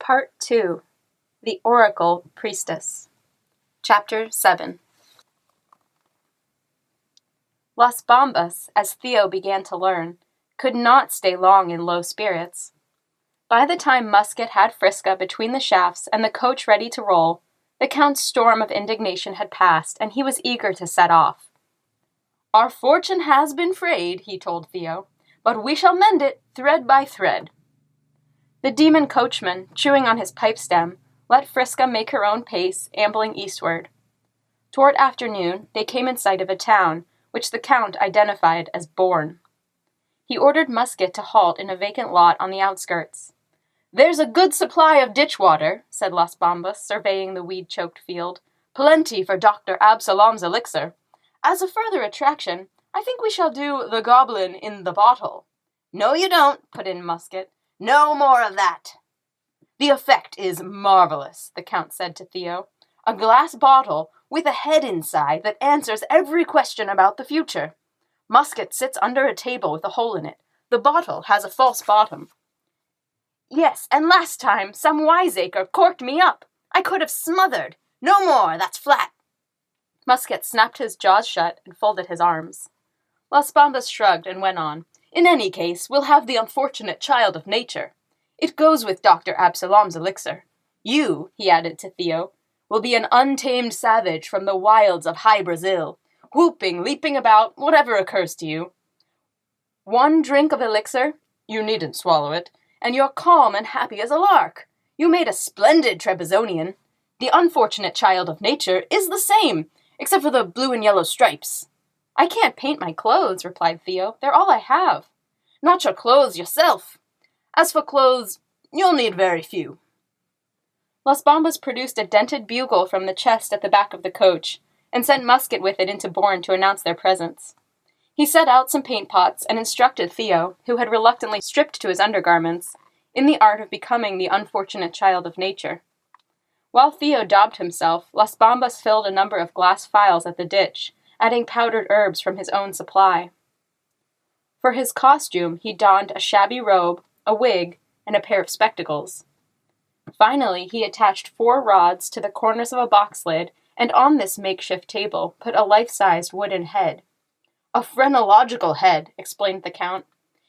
Part 2. The Oracle Priestess. Chapter 7. Las Bombas, as Theo began to learn, could not stay long in low spirits. By the time Musket had Friska between the shafts and the coach ready to roll, the Count's storm of indignation had passed, and he was eager to set off. "Our fortune has been frayed," he told Theo, "but we shall mend it thread by thread." The demon coachman, chewing on his pipe stem, let Friska make her own pace, ambling eastward. Toward afternoon, they came in sight of a town, which the Count identified as Bourne. He ordered Musket to halt in a vacant lot on the outskirts. "There's a good supply of ditch water," said Las Bombas, surveying the weed-choked field. "Plenty for Dr. Absalom's elixir. As a further attraction, I think we shall do the goblin in the bottle." "No, you don't," put in Musket. "No more of that." "The effect is marvelous," the Count said to Theo. "A glass bottle with a head inside that answers every question about the future. Musket sits under a table with a hole in it. The bottle has a false bottom." "Yes, and last time some wiseacre corked me up. I could have smothered. No more, that's flat." Musket snapped his jaws shut and folded his arms. Las Bombas shrugged and went on. "In any case, we'll have the unfortunate child of nature. It goes with Dr. Absalom's elixir. You," he added to Theo, "will be an untamed savage from the wilds of high Brazil, whooping, leaping about, whatever occurs to you. One drink of elixir, you needn't swallow it, and you're calm and happy as a lark. You made a splendid Trebizonian. The unfortunate child of nature is the same, except for the blue and yellow stripes." "I can't paint my clothes," replied Theo. "They're all I have." "Not your clothes yourself. As for clothes, you'll need very few." Las Bombas produced a dented bugle from the chest at the back of the coach, and sent Musket with it into Bourne to announce their presence. He set out some paint pots and instructed Theo, who had reluctantly stripped to his undergarments, in the art of becoming the unfortunate child of nature. While Theo daubed himself, Las Bombas filled a number of glass phials at the ditch, adding powdered herbs from his own supply. For his costume, he donned a shabby robe, a wig, and a pair of spectacles. Finally, he attached 4 rods to the corners of a box lid, and on this makeshift table put a life-sized wooden head. "A phrenological head," explained the Count.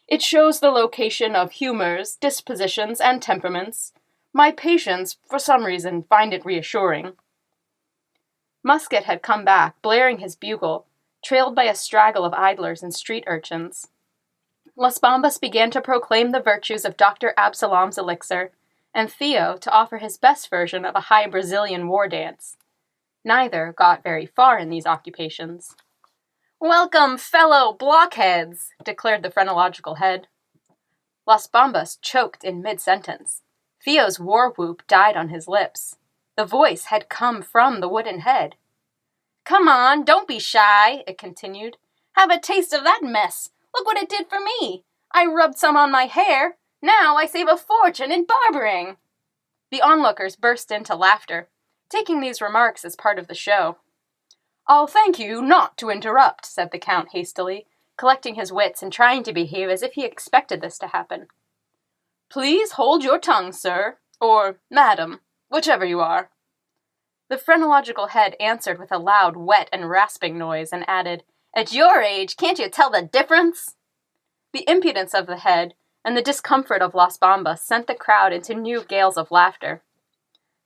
"It shows the location of humors, dispositions, and temperaments. My patients, for some reason, find it reassuring." Musket had come back, blaring his bugle, trailed by a straggle of idlers and street urchins. Las Bombas began to proclaim the virtues of Dr. Absalom's elixir, and Theo to offer his best version of a high Brazilian war dance. Neither got very far in these occupations. "Welcome, fellow blockheads," declared the phrenological head. Las Bombas choked in mid-sentence. Theo's war whoop died on his lips. The voice had come from the wooden head. "Come on, don't be shy," it continued. "Have a taste of that mess. Look what it did for me. I rubbed some on my hair. Now I save a fortune in barbering." The onlookers burst into laughter, taking these remarks as part of the show. "I'll thank you not to interrupt," said the Count hastily, collecting his wits and trying to behave as if he expected this to happen. "Please hold your tongue, sir, or madam, whichever you are." The phrenological head answered with a loud, wet, and rasping noise, and added, "At your age, can't you tell the difference?" The impudence of the head and the discomfort of Las Bombas sent the crowd into new gales of laughter.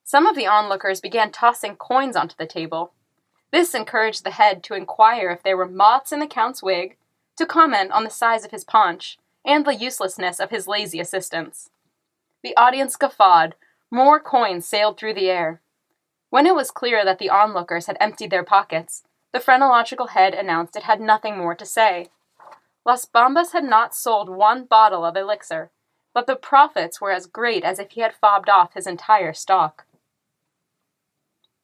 Some of the onlookers began tossing coins onto the table. This encouraged the head to inquire if there were moths in the Count's wig, to comment on the size of his paunch, and the uselessness of his lazy assistants. The audience guffawed. More coins sailed through the air. When it was clear that the onlookers had emptied their pockets, the phrenological head announced it had nothing more to say. Las Bombas had not sold 1 bottle of elixir, but the profits were as great as if he had fobbed off his entire stock.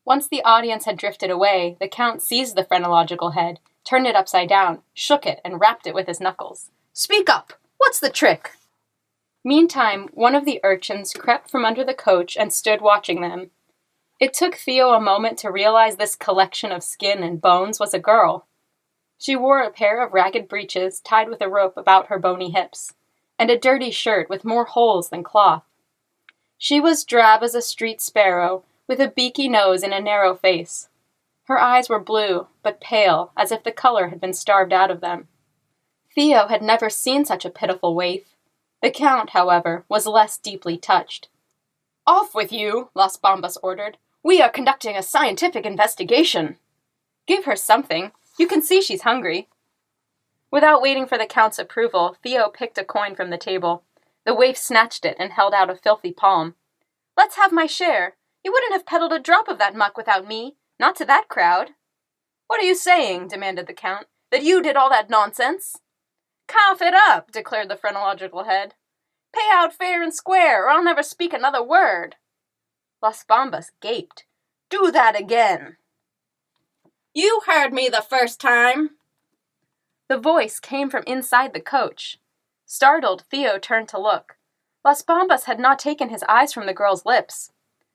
Once the audience had drifted away, the Count seized the phrenological head, turned it upside down, shook it, and rapped it with his knuckles. "Speak up! What's the trick?" Meantime, one of the urchins crept from under the coach and stood watching them. It took Theo a moment to realize this collection of skin and bones was a girl. She wore a pair of ragged breeches tied with a rope about her bony hips, and a dirty shirt with more holes than cloth. She was drab as a street sparrow, with a beaky nose and a narrow face. Her eyes were blue, but pale, as if the color had been starved out of them. Theo had never seen such a pitiful waif. The Count, however, was less deeply touched. "Off with you," Las Bombas ordered. "We are conducting a scientific investigation." "Give her something. You can see she's hungry." Without waiting for the Count's approval, Theo picked a coin from the table. The waif snatched it and held out a filthy palm. "Let's have my share. You wouldn't have peddled a drop of that muck without me. Not to that crowd." "What are you saying?" demanded the Count. "That you did all that nonsense?" "Cough it up," declared the phrenological head. "Pay out fair and square, or I'll never speak another word." Las Bombas gaped. "Do that again." "You heard me the first time." The voice came from inside the coach. Startled, Theo turned to look. Las Bombas had not taken his eyes from the girl's lips.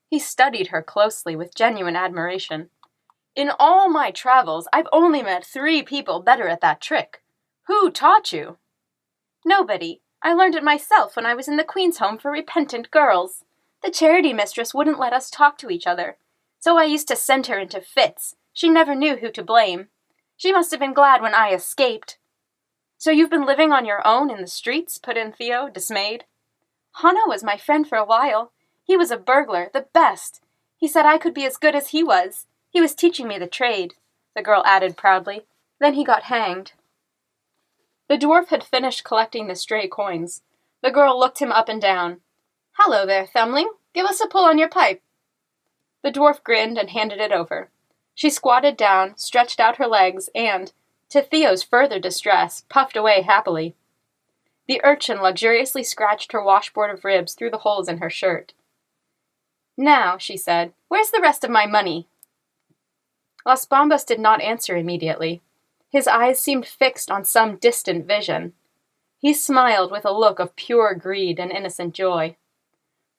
He studied her closely with genuine admiration. "In all my travels, I've only met 3 people better at that trick. Who taught you?" "Nobody. I learned it myself when I was in the Queen's Home for Repentant Girls. The charity mistress wouldn't let us talk to each other, so I used to send her into fits. She never knew who to blame. She must have been glad when I escaped." "So you've been living on your own in the streets?" put in Theo, dismayed. "Hanno was my friend for a while. He was a burglar, the best. He said I could be as good as he was. He was teaching me the trade," the girl added proudly. "Then he got hanged." The dwarf had finished collecting the stray coins. The girl looked him up and down. "Hallo there, Thumbling. Give us a pull on your pipe." The dwarf grinned and handed it over. She squatted down, stretched out her legs, and, to Theo's further distress, puffed away happily. The urchin luxuriously scratched her washboard of ribs through the holes in her shirt. "Now," she said, "where's the rest of my money?" Las Bombas did not answer immediately. His eyes seemed fixed on some distant vision. He smiled with a look of pure greed and innocent joy.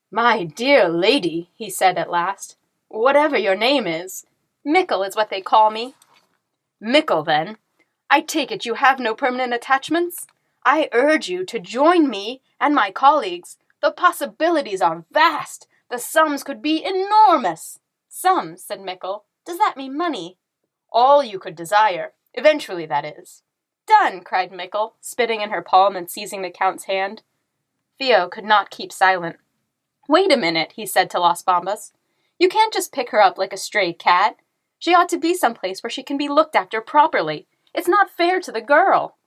"My dear lady," he said at last, "whatever your name is—" "Mickle is what they call me." "Mickle, then. I take it you have no permanent attachments? I urge you to join me and my colleagues. The possibilities are vast. The sums could be enormous." "Sums," said Mickle. "Does that mean money?" "All you could desire. Eventually, that is." "Done!" cried Mickle, spitting in her palm and seizing the Count's hand. Theo could not keep silent. "Wait a minute," he said to Las Bombas. "You can't just pick her up like a stray cat. She ought to be someplace where she can be looked after properly. It's not fair to the girl."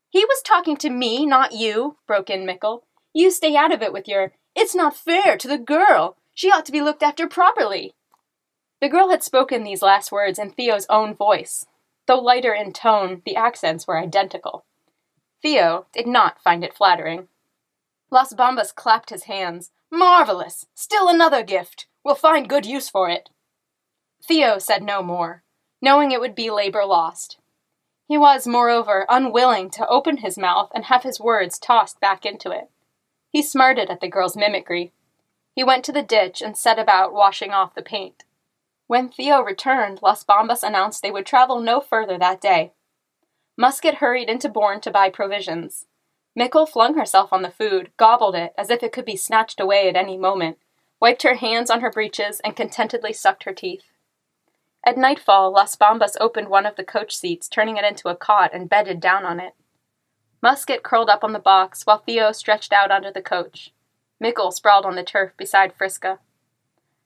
"He was talking to me, not you," broke in Mickle. "You stay out of it with your, 'It's not fair to the girl. She ought to be looked after properly.'" The girl had spoken these last words in Theo's own voice. Though lighter in tone, the accents were identical. Theo did not find it flattering. Las Bombas clapped his hands. "Marvelous! Still another gift! We'll find good use for it." Theo said no more, knowing it would be labor lost. He was, moreover, unwilling to open his mouth and have his words tossed back into it. He smarted at the girl's mimicry. He went to the ditch and set about washing off the paint. When Theo returned, Las Bombas announced they would travel no further that day. Musket hurried into Bourne to buy provisions. Mickle flung herself on the food, gobbled it as if it could be snatched away at any moment, wiped her hands on her breeches, and contentedly sucked her teeth. At nightfall, Las Bombas opened one of the coach seats, turning it into a cot, and bedded down on it. Musket curled up on the box, while Theo stretched out under the coach. Mickle sprawled on the turf beside Friska.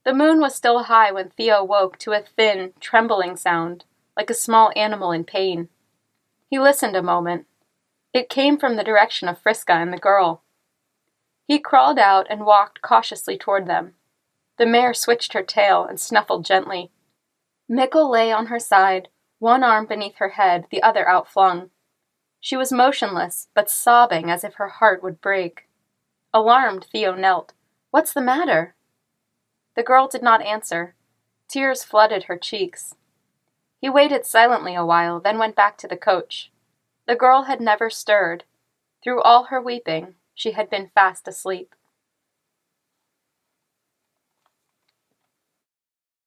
The moon was still high when Theo woke to a thin, trembling sound, like a small animal in pain. He listened a moment. It came from the direction of Friska and the girl. He crawled out and walked cautiously toward them. The mare switched her tail and snuffled gently. Mickle lay on her side, one arm beneath her head, the other outflung. She was motionless, but sobbing as if her heart would break. Alarmed, Theo knelt. "What's the matter?" The girl did not answer. Tears flooded her cheeks. He waited silently a while, then went back to the coach. The girl had never stirred. Through all her weeping, she had been fast asleep.